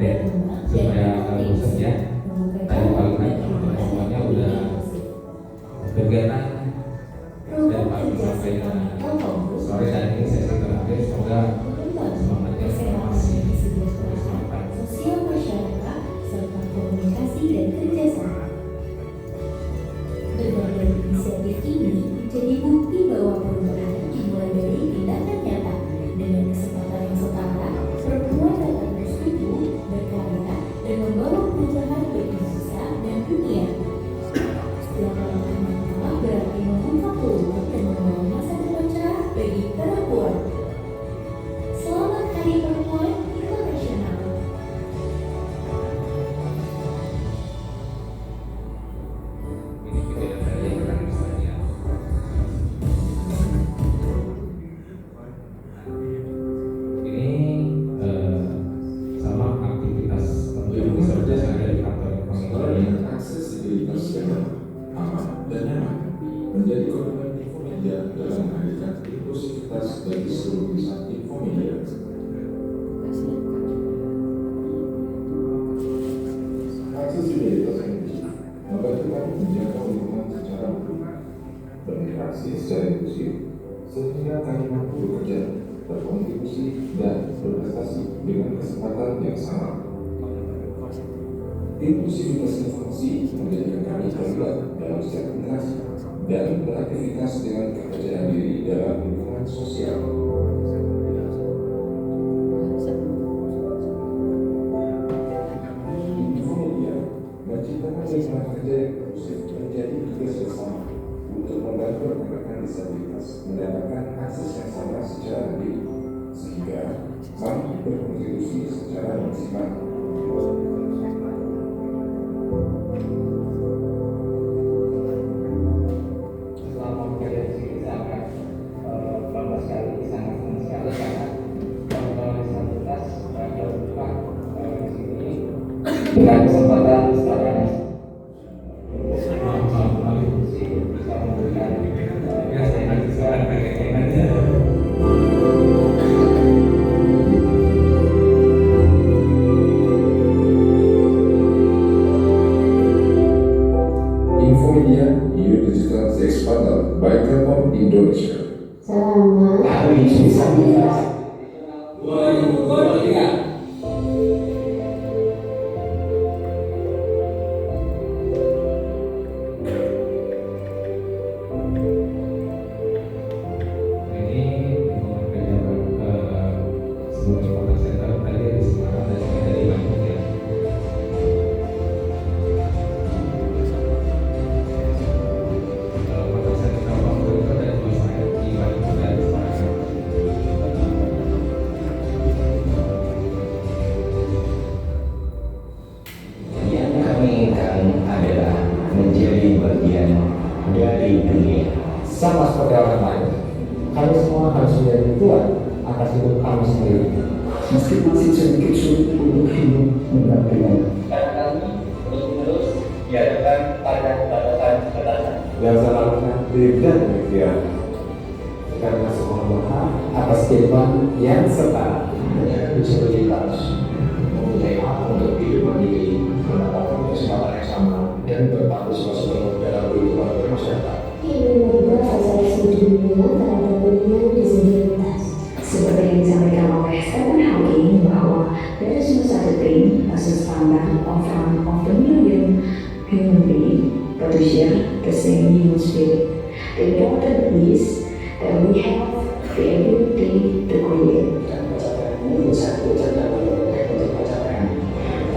update supaya bosan ya. Tadi pagi kan semuanya udah kegiatan dan pagi sampai sore dan ini sesi terakhir. Semoga semangatnya masih semangat. Sosial masyarakat serta komunikasi dan kerjasama. Berbagai inisiatif ini menjadi bukti bahwa perubahan dimulai dari tindakan nyata. Dengan kesempatan yang setara, perempuan dapat bersatu, berkarya, dan membawa perubahan bagi bangsa dan dunia. Setiap langkah nyata berarti membuka peluang dan membawa masa depan cerah bagi perempuan. Selamat Hari Perempuan Internasional. Menjadi komitmen Infomedia dalam menghadirkan inklusivitas bagi seluruh insan Infomedia. Aksesibilitas yang tinggi membantu kami menjaga lingkungan secara berinteraksi secara inklusif, sehingga kami mampu bekerja, berkontribusi, dan berprestasi dengan kesempatan yang sama. Inklusivitas informasi menjadikan kami terlibat dalam setiap interaksi dan beraktivitas dengan kepercayaan diri dalam lingkungan sosial. Infomedia menciptakan lingkungan kerja yang inklusif menjadi tugas bersama untuk membantu rekan-rekan disabilitas mendapatkan akses yang sama secara adil, sehingga mampu berkontribusi secara maksimal. Dengan kesempatan sekarang bisa memberikan Infomedia Youth Digital Expander by Telkom Indonesia. Selamat Hari Disabilitas 2023. Dari dunia sama seperti orang lain, kami semua harus menjadi tuan atas hidup kami sendiri. Meski masih sedikit sulit untuk hidup mendampingi. Karena kami terus-menerus dihadapkan pada batasan-batasan yang seharusnya tidak demikian. Karena semua berhak atas kehidupan yang setara. Disabilitas mempunyai hak untuk hidup mandiri, mendapatkan kesempatan yang sama, dan berpartisipasi penuh dalam kehidupan bermasyarakat. ingin membuat asosiasi dunia terhadap penyandang disabilitas. Seperti yang disampaikan oleh Stephen Hawking bahwa there is no such a thing as a standard of one of the million human being, but to share the same human spirit. The important is that we have the ability to create. Dan percaya untuk pencapaian.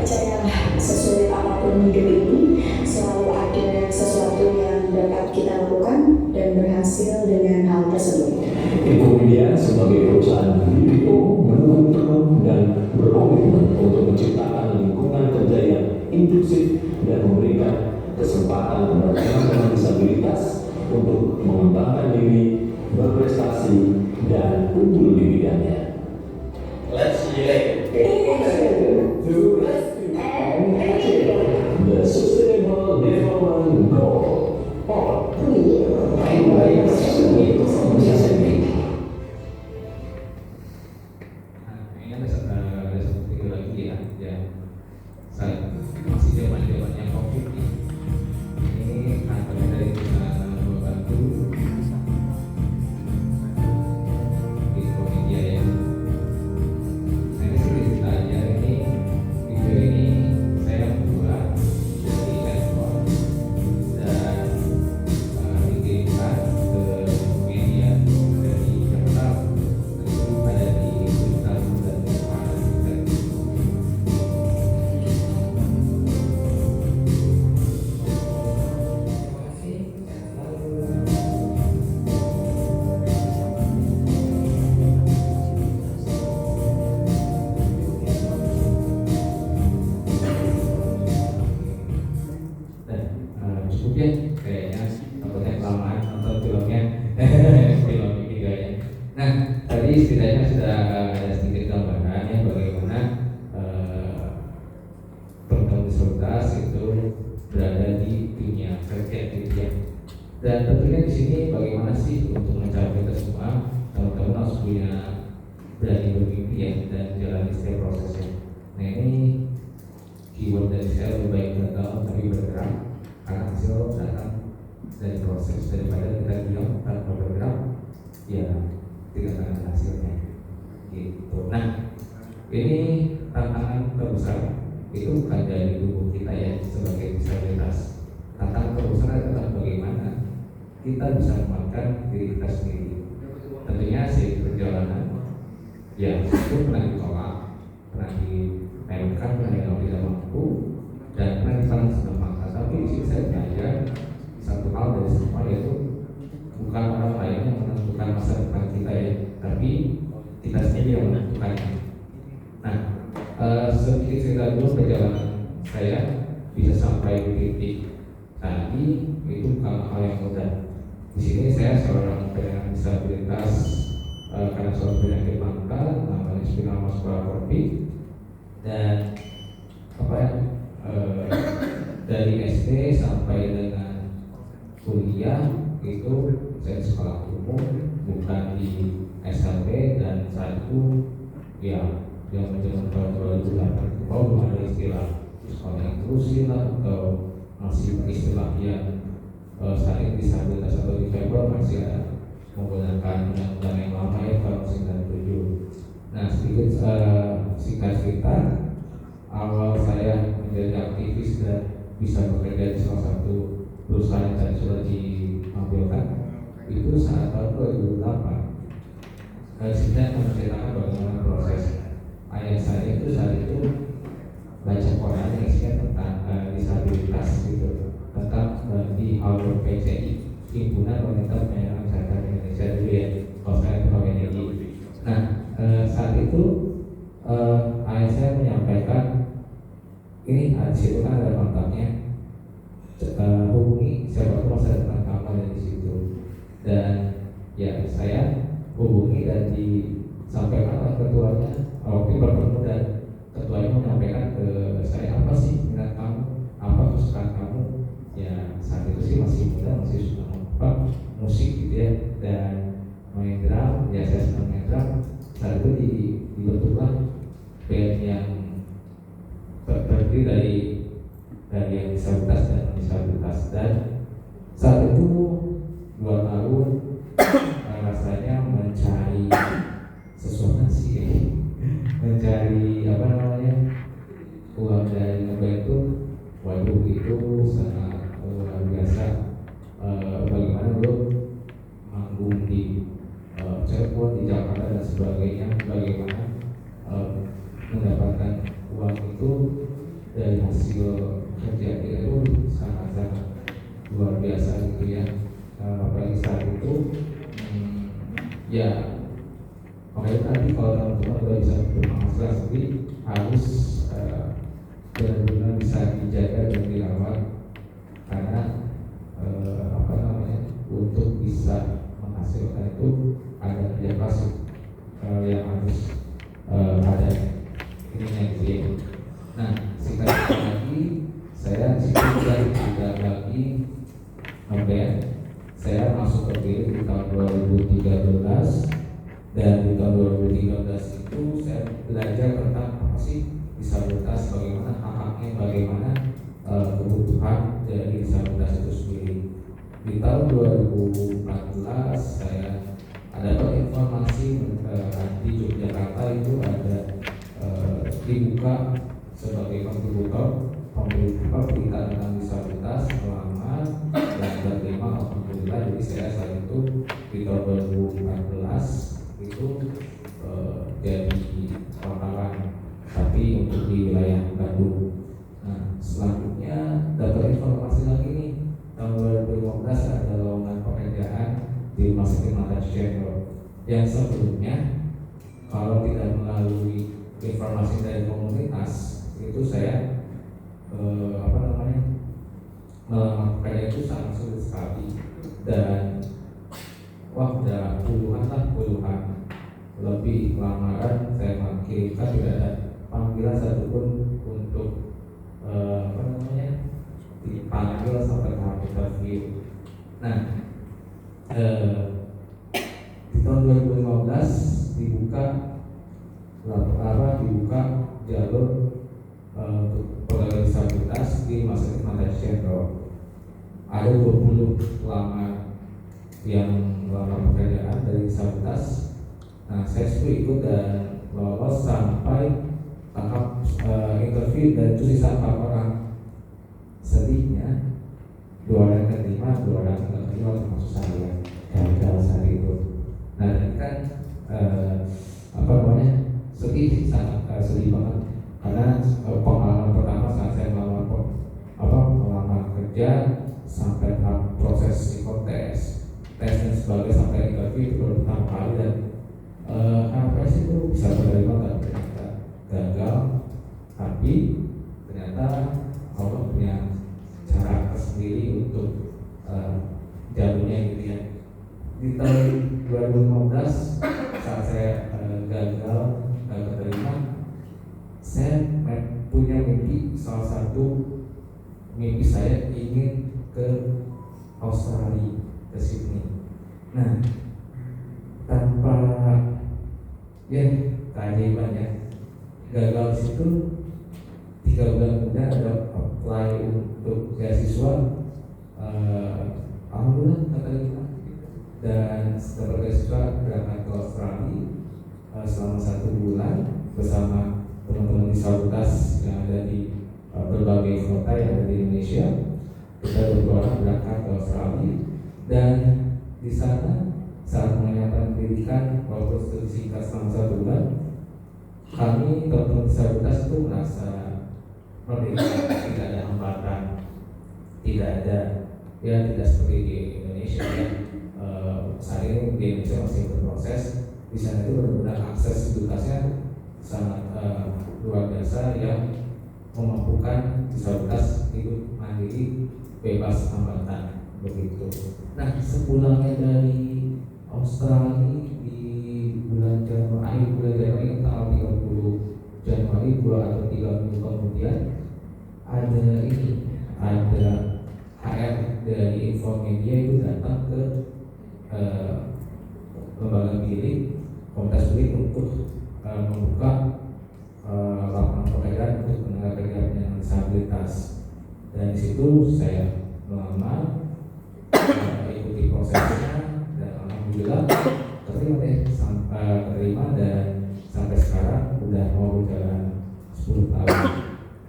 Percayalah, sesulit apapun hidup ini, selalu ada sesuatu yang dapat kita lakukan dan berhasil dengan hal tersebut. Infomedia sebagai perusahaan BPO mendukung penuh dan berkomitmen untuk menciptakan lingkungan kerja yang inklusif dan memberikan kesempatan kepada teman-teman disabilitas untuk mengembangkan diri, berprestasi, dan unggul di bidangnya. Let's relate. The Sustainable Development Goal or Baik, bisa sendiri. Ini ada satu lagi ya. Dan tentunya di sini bagaimana sih untuk mencapai itu semua, teman-teman harus punya berani bermimpi ya dan jalani setiap prosesnya. Nah ini keyword dari saya, lebih baik gagal tapi bergerak, karena hasil datang dari proses, daripada kita diam tanpa bergerak ya tidak akan ada hasilnya gitu. Nah ini tantangan terbesar itu bukan dari tubuh kita ya sebagai disabilitas. Tantangan terbesar adalah bagaimana kita bisa memakan diri kita sendiri. Tentunya sih perjalanan ya itu pernah ditolak, pernah dimenangkan, pernah yang tidak mampu, dan pernah disalah sudah maksa. Tapi di sini saya belajar satu hal dari semua, yaitu bukan orang lain yang menentukan masa depan kita ya, tapi kita sendiri yang menentukannya. Nah, sedikit cerita dulu perjalanan saya bisa sampai di titik tadi itu bukan hal yang mudah. Di sini saya seorang penyandang disabilitas karena suatu penyakit langka namanya spinal muscular atrophy, dan dari SD sampai dengan kuliah itu saya di sekolah umum, bukan di SMP, dan saat itu ya yang menjelang tahun 2008 itu belum ada istilah sekolah inklusi lah, atau masih istilah yang saat disabilitas atau difabel masih ada menggunakan undang-undang yang lama ya tahun 97. Nah sedikit singkat cerita, awal saya menjadi aktivis dan bisa bekerja di salah satu perusahaan yang tadi sudah ditampilkan itu saat tahun 2008. Saya menceritakan bagaimana proses ayah saya itu saat itu baca koran yang isinya tentang disabilitas gitu, tentang di Albert PCI, Himpunan Wanita Penyandang Disabilitas Indonesia dulu ya, kalau saya tahu ini. Nah saat itu ayah saya menyampaikan ini di situ kan ada kontaknya, hubungi siapa tahu masa depan kamu ada di situ. Dan ya saya hubungi dan disampaikan oleh ketuanya waktu bertemu, dan ketuanya menyampaikan ke saya apa sih minat kamu, apa kesukaan kamu. Ya saat itu sih masih muda, masih suka musik gitu ya, dan main drum. Ya saya senang main drum. Saat itu dibentuklah band yang terdiri dari yang disabilitas dan non-disabilitas. Dan saat itu 2 tahun rasanya mencari sesuatu sih, mencari uang dari ngeband itu, waduh itu sangat luar biasa. Bagaimana lo manggung di Cirebon, di Jakarta dan sebagainya, bagaimana mendapatkan uang itu dari hasil kerja itu sangat-sangat luar biasa gitu ya. Apalagi saat itu ya makanya nanti kalau teman-teman udah bisa berpenghasilan sendiri harus benar-benar bisa dijaga dan dirawat, karena untuk bisa menghasilkan itu ada kerja keras yang harus ada ininya gitu ya. Nah singkat lagi, saya disini tidak lagi ngeband. Saya masuk ke BIN di tahun 2013, dan di tahun 2013 itu saya belajar tentang apa sih disabilitas, bagaimana hak-haknya, bagaimana kebutuhan dari disabilitas itu sendiri. Di tahun 2014 saya ada informasi di Yogyakarta itu ada dibuka sebagai kontributor berita tentang disabilitas, melamar dan menerima, alhamdulillah. Jadi saya saat itu di tahun 2014 itu jadi wartawan, tapi untuk di wilayah Bandung. Nah selanjutnya dapat informasi lagi nih, tahun 2015 ada lowongan pekerjaan di Rumah Sakit Mata Channel, yang sebelumnya kalau tidak melalui informasi dari komunitas itu saya melamar itu sangat sulit sekali. Dan udah puluhan lebih lamaran saya kirimkan, tidak ada panggilan satupun untuk dipanggil sampai tahap interview. Nah, di tahun 2015 dibuka jalur untuk pegawai disabilitas di Rumah Sakit Mata Sentro. Ada 20 pelamar yang melamar pekerjaan dari disabilitas. Nah, saya ikut dan lolos sampai tahap interview dan itu sisa 4 orang. Sedihnya 2 orang keterima, 2 orang tidak terima termasuk saya gagal saat itu. Nah, dan kan sedih, sangat sedih banget karena pengalaman pertama saat saya melamar kerja sampai tahap proses psikotes, tes dan sebagainya sampai interview itu baru pertama kali dan apa sih itu bisa menerima dan ternyata gagal, tapi ternyata Allah punya cara tersendiri untuk jalurnya gitu ya. Di tahun 2015 saat saya gagal keterima, saya punya mimpi, salah satu mimpi saya ingin ke Australia, ke Sydney. Nah, tanpa keajaiban ya, gagal di situ 3 bulan kemudian ada apply untuk beasiswa, alhamdulillah keterima dan setelah beasiswa berangkat ke Australia selama 1 bulan bersama teman-teman disabilitas yang ada di berbagai kota yang ada di Indonesia. Kita 20 orang berangkat ke Australia dan di sana saat mengenyapkan pendidikan walaupun studi singkat selama 1 bulan, kami teman-teman disabilitas itu merasa merdeka, tidak ada hambatan, tidak seperti di Indonesia ya. Saat ini di Indonesia masih berproses. Di sana itu benar-benar aksesibilitasnya sangat luar biasa yang memampukan disabilitas hidup mandiri, bebas hambatan begitu. Nah, sepulangnya dari Australia di bulan Januari tanggal 30 Januari 2 atau 3 minggu kemudian ada HR dari Infomedia itu datang ke lembaga milik komunitas milik untuk membuka lapangan pekerjaan untuk tenaga kerja penyandang disabilitas. Dan di situ saya melamar, ikuti prosesnya dan alhamdulillah terima dan sampai sekarang udah mau berjalan 10 tahun.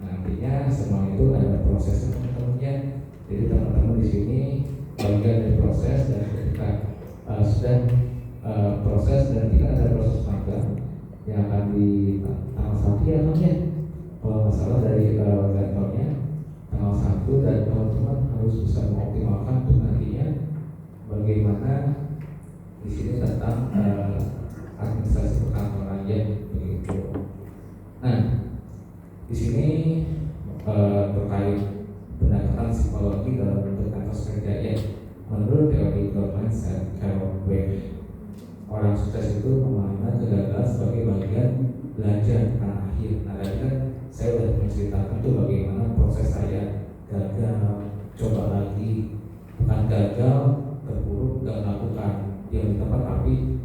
Nantinya semua itu ada proses teman-temannya. Jadi teman-teman di sini bagian dari proses dan ketika sudah proses dan kita ada proses magang yang akan di tanggal 1 ya kan ya, kalau nggak salah dari kantornya tanggal 1 dan teman-teman harus bisa mengoptimalkan untuk nantinya bagaimana di sini tentang administrasi perkantoran ya begitu. Nah, di sini terkait pendekatan psikologi dalam bentuk etos kerja ya. Menurut teori mindset Carol Dweck, orang sukses itu memandang kegagalan sebagai bagian belajar karena akhir. Nah, tadi kan saya sudah menceritakan tuh bagaimana proses saya gagal, coba lagi, bukan gagal, terpuruk, gak melakukan yang di tempat, tapi